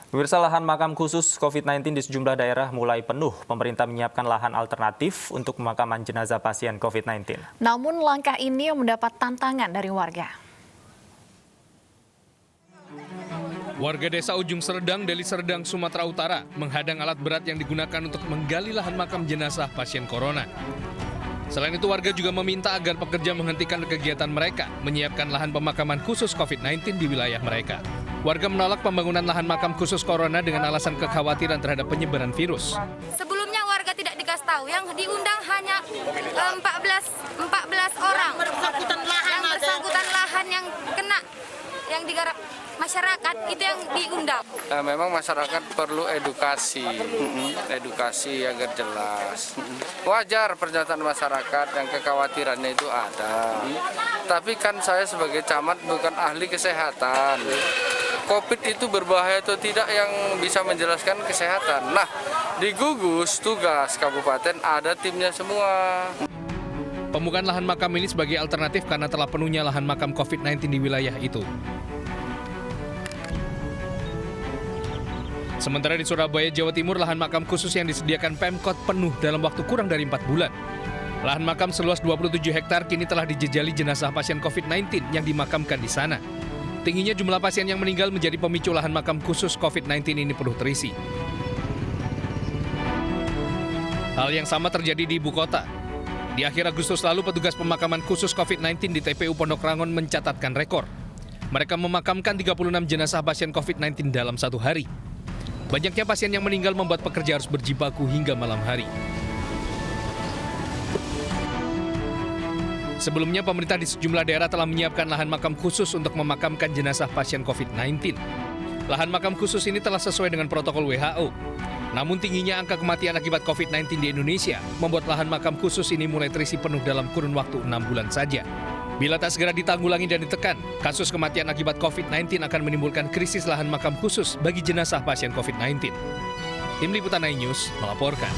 Pemirsa, lahan makam khusus COVID-19 di sejumlah daerah mulai penuh. Pemerintah menyiapkan lahan alternatif untuk pemakaman jenazah pasien COVID-19. Namun langkah ini mendapat tantangan dari warga. Warga desa Ujung Serdang, Deli Serdang, Sumatera Utara menghadang alat berat yang digunakan untuk menggali lahan makam jenazah pasien corona. Selain itu, warga juga meminta agar pekerja menghentikan kegiatan mereka, menyiapkan lahan pemakaman khusus COVID-19 di wilayah mereka. Warga menolak pembangunan lahan makam khusus corona dengan alasan kekhawatiran terhadap penyebaran virus. Sebelumnya warga tidak dikasih tahu, yang diundang hanya 14 orang. Yang bersangkutan lahan yang kena, yang digarap masyarakat itu yang diundang. Memang masyarakat perlu edukasi agar jelas. Wajar pernyataan masyarakat yang kekhawatirannya itu ada. Tapi kan saya sebagai camat bukan ahli kesehatan. COVID itu berbahaya atau tidak yang bisa menjelaskan kesehatan. Nah, di gugus tugas kabupaten ada timnya semua. Pembukaan lahan makam ini sebagai alternatif karena telah penuhnya lahan makam COVID-19 di wilayah itu. Sementara di Surabaya, Jawa Timur, lahan makam khusus yang disediakan Pemkot penuh dalam waktu kurang dari 4 bulan. Lahan makam seluas 27 hektar kini telah dijejali jenazah pasien COVID-19 yang dimakamkan di sana. Tingginya jumlah pasien yang meninggal menjadi pemicu lahan makam khusus COVID-19 ini penuh terisi. Hal yang sama terjadi di ibu kota. Di akhir Agustus lalu, petugas pemakaman khusus COVID-19 di TPU Pondok Rangon mencatatkan rekor. Mereka memakamkan 36 jenazah pasien COVID-19 dalam satu hari. Banyaknya pasien yang meninggal membuat pekerja harus berjibaku hingga malam hari. Sebelumnya, pemerintah di sejumlah daerah telah menyiapkan lahan makam khusus untuk memakamkan jenazah pasien COVID-19. Lahan makam khusus ini telah sesuai dengan protokol WHO. Namun tingginya angka kematian akibat COVID-19 di Indonesia membuat lahan makam khusus ini mulai terisi penuh dalam kurun waktu 6 bulan saja. Bila tak segera ditanggulangi dan ditekan, kasus kematian akibat COVID-19 akan menimbulkan krisis lahan makam khusus bagi jenazah pasien COVID-19. Tim Liputan iNews melaporkan.